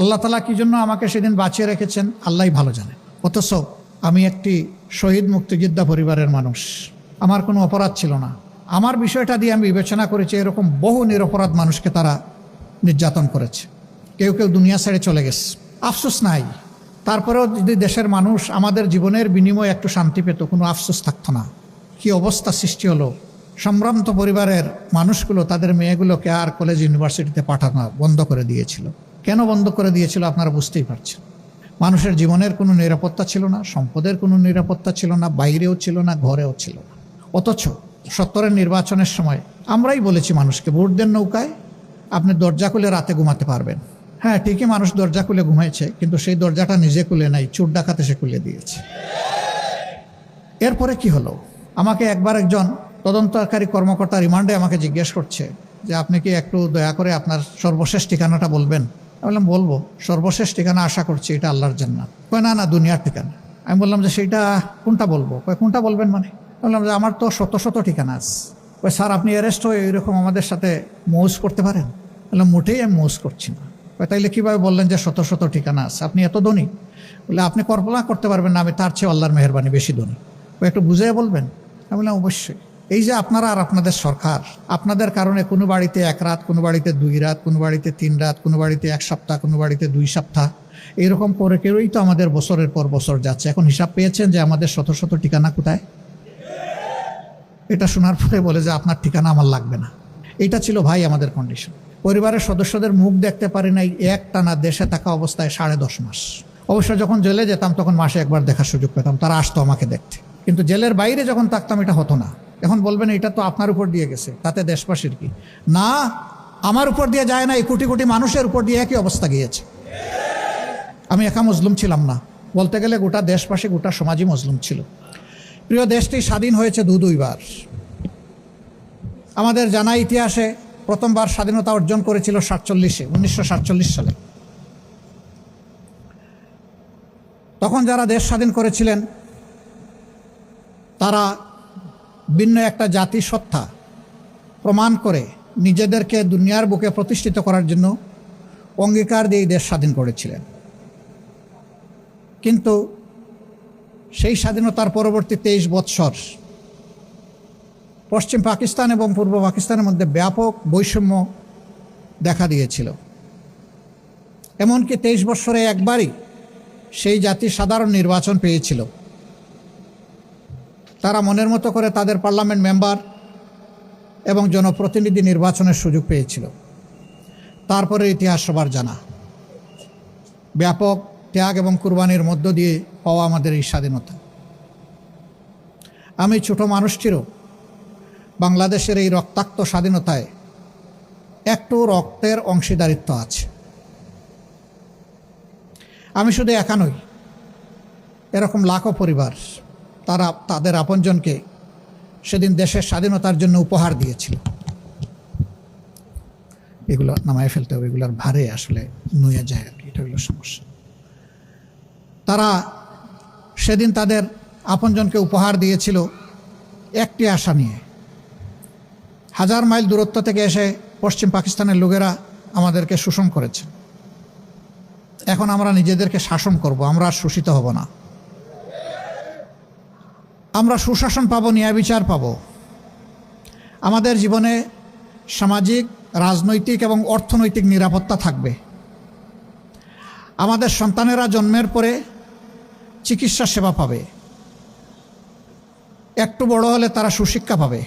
আল্লাহ তাআলা কি জন্য আমাকে সেদিন বাঁচিয়ে রেখেছেন আল্লাহই ভালো জানে। অথচ আমি একটি শহীদ মুক্তিযোদ্ধা পরিবারের মানুষ, আমার কোনো অপরাধ ছিল না। আমার বিষয়টা দিয়ে আমি বিবেচনা করেছি এরকম বহু নিরপরাধ মানুষকে তারা নির্যাতন করেছে, কেউ কেউ দুনিয়া ছেড়ে চলে গেছে, আফসোস নাই। তারপরেও যদি দেশের মানুষ আমাদের জীবনের বিনিময়ে একটু শান্তি পেত, কোনো আফসোস থাকতো না। কি অবস্থা সৃষ্টি হলো, সম্ভ্রান্ত পরিবারের মানুষগুলো তাদের মেয়েগুলোকে আর কলেজ ইউনিভার্সিটিতে পাঠানো বন্ধ করে দিয়েছিল। কেন বন্ধ করে দিয়েছিল আপনারা বুঝতেই পারছেন। মানুষের জীবনের কোনো নিরাপত্তা ছিল না, সম্পদের কোনো নিরাপত্তা ছিল না, বাইরেও ছিল না, ঘরেও ছিল না। অথচ 70-এর নির্বাচনের সময় আমরাই বলেছি মানুষকে ভোট দেন নৌকায়, আপনি দরজা খুলে রাতে ঘুমাতে পারবেন। হ্যাঁ ঠিকই, মানুষ দরজা খুলে ঘুমাইছে, কিন্তু সেই দরজাটা নিজে খুলে নাই, চোর ডাকাত এসে খুলে দিয়েছে। এরপরে কি হলো, আমাকে একবার একজন তদন্তকারী কর্মকর্তা রিমান্ডে আমাকে জিজ্ঞেস করছে যে আপনি কি একটু দয়া করে আপনার সর্বশেষ ঠিকানাটা বলবেন। আমি বললাম বলবো, সর্বশেষ ঠিকানা আশা করছি এটা আল্লাহর জান্নাত। কয় না না, দুনিয়ার ঠিকানা। আমি বললাম যে সেইটা কোনটা বলবো। কয় কোনটা বলবেন মানে? বললাম যে আমার তো শত শত ঠিকানা আছে। কয় স্যার আপনি অ্যারেস্ট হয়ে এরকম আমাদের সাথে মৌজ করতে পারেন? বললাম মোটেই আমি মৌজ করছি না। কয় তাইলে কীভাবে বললেন যে শত শত ঠিকানা আছে, আপনি এত ধনী? বলে আপনি কল্পনা করতে পারবেন না আমি তার চেয়ে আল্লাহর মেহেরবানি বেশি ধনী। কয় একটু বুঝিয়ে বলবেন? আমি বললাম অবশ্যই। এই যে আপনারা আর আপনাদের সরকার, আপনাদের কারণে কোনো বাড়িতে 1 রাত, কোনো বাড়িতে 2 রাত, কোনো বাড়িতে 3 রাত, কোনো বাড়িতে 1 সপ্তাহ, কোনো বাড়িতে 2 সপ্তাহ, এরকম করে কেউই তো আমাদের বছরের পর বছর যাচ্ছে। এখন হিসাব পেয়েছেন যে আমাদের শত শত ঠিকানা কোথায়? এটা শোনার পরে বলে যে আপনার ঠিকানা আমার লাগবে না। এটা ছিল ভাই আমাদের কন্ডিশন। পরিবারের সদস্যদের মুখ দেখতে পারি নাই একটানা দেশে থাকা অবস্থায় 10.5 মাস। অবশ্য যখন জেলে যেতাম তখন মাসে একবার দেখার সুযোগ পেতাম, তারা আসতো আমাকে দেখতে। কিন্তু জেলের বাইরে যখন থাকতাম এটা হতো না। এখন বলবেন এটা তো আপনার উপর দিয়ে গেছে, তাতে দেশবাসীর কি? না, আমার উপর দিয়ে যায় না, এই কোটি কোটি মানুষের উপর দিয়ে একই অবস্থা গিয়েছে। আমি একা মজলুম ছিলাম না, বলতে গেলে গোটা দেশবাসী, গোটা সমাজই মজলুম ছিল। প্রিয় দেশটি স্বাধীন হয়েছে 2 বার। আমাদের জানা ইতিহাসে প্রথমবার স্বাধীনতা অর্জন করেছিল 1947 সালে। তখন যারা দেশ স্বাধীন করেছিলেন তারা ভিন্ন একটা জাতি সত্তা প্রমাণ করে নিজেদেরকে দুনিয়ার বুকে প্রতিষ্ঠিত করার জন্য অঙ্গীকার দিয়ে দেশ স্বাধীন করেছিলেন। কিন্তু সেই স্বাধীনতার পরবর্তী 23 বৎসর পশ্চিম পাকিস্তান এবং পূর্ব পাকিস্তানের মধ্যে ব্যাপক বৈষম্য দেখা দিয়েছিল। এমনকি 23 বৎসরে একবারই সেই জাতি সাধারণ নির্বাচন পেয়েছিল। তারা মনের মতো করে তাদের পার্লামেন্ট মেম্বার এবং জনপ্রতিনিধি নির্বাচনের সুযোগ পেয়েছিল। তারপরে ইতিহাস সবার জানা, ব্যাপক ত্যাগ এবং কুরবানির মধ্য দিয়ে পাওয়া আমাদের এই স্বাধীনতা। আমি ছোট মানুষটিরও বাংলাদেশের এই রক্তাক্ত স্বাধীনতায় একটু রক্তের অংশীদারিত্ব আছে। আমি শুধু একা নই, এরকম লাখো পরিবার তারা তাদের আপনজনকে সেদিন দেশের স্বাধীনতার জন্য উপহার দিয়েছিল। এগুলো নামায় ফেলতে হবে, এগুলোর ভারে আসলে নুয়ে যায় আর কি, এটা হলো সমস্যা। তারা সেদিন তাদের আপনজনকে উপহার দিয়েছিল একটি আশা নিয়ে। 1000 মাইল দূরত্ব থেকে এসে পশ্চিম পাকিস্তানের লোকেরা আমাদেরকে শোষণ করেছে। এখন আমরা নিজেদেরকে শাসন করব, আমরা আর শোষিত হব না। আমরা সুশাসন পাবো, ন্যায় বিচার পাবো। আমাদের জীবনে সামাজিক, রাজনৈতিক এবং অর্থনৈতিক নিরাপত্তা থাকবে। আমাদের সন্তানেরা জন্মের পরে চিকিৎসা সেবা পাবে, একটু বড় হলে তারা সুশিক্ষা পাবে,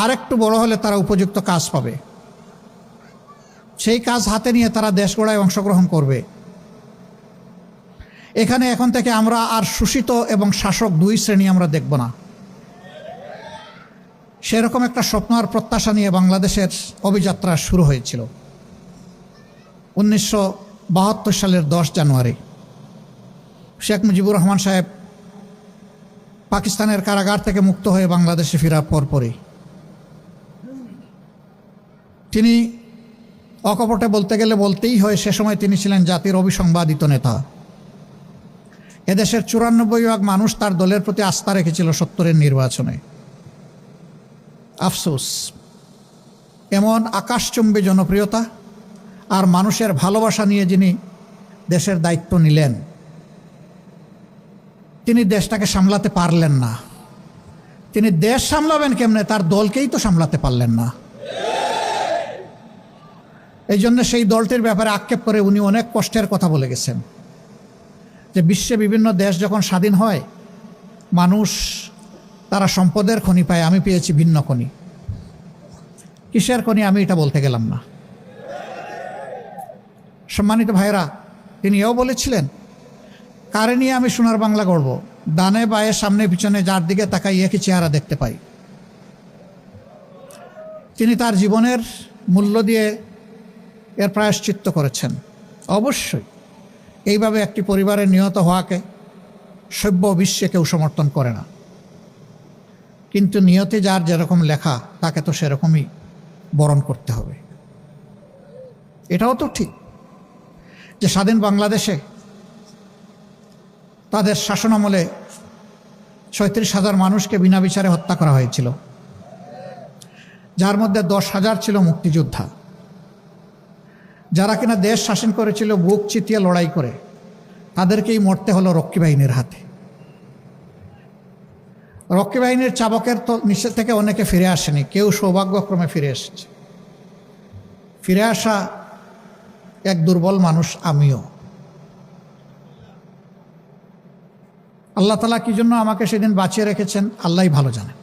আর একটু বড় হলে তারা উপযুক্ত কাজ পাবে। সেই কাজ হাতে নিয়ে তারা দেশ গড়ায় অংশগ্রহণ করবে। এখানে এখন থেকে আমরা আর শোষিত এবং শাসক 2 শ্রেণী আমরা দেখব না। সেরকম একটা স্বপ্ন আর প্রত্যাশা নিয়ে বাংলাদেশের অভিযাত্রা শুরু হয়েছিল 1972 সালের 10 জানুয়ারি। শেখ মুজিবুর রহমান সাহেব পাকিস্তানের কারাগার থেকে মুক্ত হয়ে বাংলাদেশে ফেরার পরপরই তিনি অকপটে বলতে গেলে বলতেই হয়, সে সময় তিনি ছিলেন জাতির অবিসংবাদিত নেতা। এদেশের 94% মানুষ তার দলের প্রতি আস্থা রেখেছিল 70-এর নির্বাচনে। আফসোস, এমন আকাশচুম্বী জনপ্রিয়তা আর মানুষের ভালোবাসা নিয়ে যিনি দেশের দায়িত্ব নিলেন, তিনি দেশটাকে সামলাতে পারলেন না। তিনি দেশ সামলাবেন কেমনে, তার দলকেই তো সামলাতে পারলেন না। এই জন্য সেই দলটির ব্যাপারে আক্ষেপ করে উনি অনেক কষ্টের কথা বলে গেছেন, যে বিশ্বে বিভিন্ন দেশ যখন স্বাধীন হয়, মানুষ তারা সম্পদের খনি পায়, আমি পেয়েছি ভিন্ন খনি। কিসের খনি আমি এটা বলতে গেলাম না। সম্মানিত ভাইরা, তিনি এও বলেছিলেন, কারে নিয়ে আমি সোনার বাংলা গড়ব, ডানে বায়ে সামনে পিছনে যার দিকে তাকাই একই চেহারা দেখতে পাই। তিনি তার জীবনের মূল্য দিয়ে এর প্রায়শ্চিত্ত করেছেন। অবশ্যই এইভাবে একটি পরিবারে নিহত হওয়াকে সভ্য বিশ্বে কেউ সমর্থন করে না, কিন্তু নিয়তে যার যেরকম লেখা তাকে তো সেরকমই বরণ করতে হবে। এটাও তো ঠিক যে স্বাধীন বাংলাদেশে তাদের শাসনামলে ৩৬,০০০ মানুষকে বিনা বিচারে হত্যা করা হয়েছিল, যার মধ্যে ১০,০০০ ছিল মুক্তিযোদ্ধা, যারা কিনা দেশ শাসন করেছিল বুক চিতিয়ে লড়াই করে। তাদেরকেই মরতে হলো রক্ষী বাহিনীর হাতে। রক্ষী বাহিনীর চাবকের তো নিচে থেকে অনেকে ফিরে আসেনি, কেউ সৌভাগ্যক্রমে ফিরে এসেছে। ফিরে আসা এক দুর্বল মানুষ আমিও। আল্লাহ তাআলা কি জন্য আমাকে সেদিন বাঁচিয়ে রেখেছেন আল্লাহই ভালো জানেন।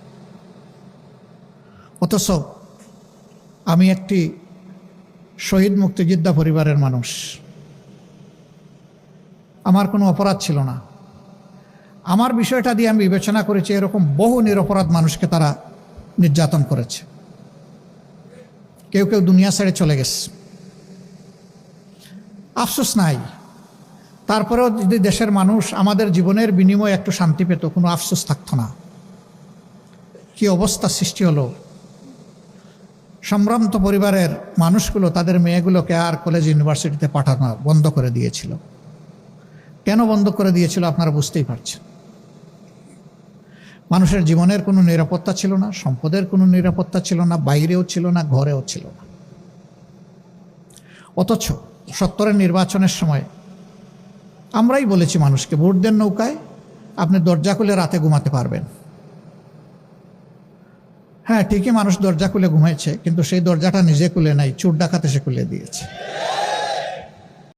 অথচ আমি একটি শহীদ মুক্তিযোদ্ধা পরিবারের মানুষ, আমার কোনো অপরাধ ছিল না। আমার বিষয়টা দিয়ে আমি বিবেচনা করেছি, এরকম বহু নিরপরাধ মানুষকে তারা নির্যাতন করেছে। কেউ কেউ দুনিয়া ছেড়ে চলে গেছে, আফসোস নাই। তারপরেও যদি দেশের মানুষ আমাদের জীবনের বিনিময়ে একটু শান্তি পেত, কোনো আফসোস থাকতো না। কি অবস্থা সৃষ্টি হলো। সম্ভ্রান্ত পরিবারের মানুষগুলো তাদের মেয়েগুলোকে আর কলেজ ইউনিভার্সিটিতে পাঠানো বন্ধ করে দিয়েছিল। কেন বন্ধ করে দিয়েছিল আপনারা বুঝতেই পারছেন। মানুষের জীবনের কোনো নিরাপত্তা ছিল না, সম্পদের কোনো নিরাপত্তা ছিল না, বাইরেও ছিল না, ঘরেও ছিল না। অথচ ৭০-এর নির্বাচনের সময় আমরাই বলেছি মানুষকে, ভোট দেন নৌকায়, আপনি দরজা খুলে রাতে ঘুমাতে পারবেন। হ্যাঁ, ঠিকই মানুষ দরজা খুলে ঘুমাইছে, কিন্তু সেই দরজাটা নিজে খুলে নাই, চোর ডাকাত এসে খুলে দিয়েছে।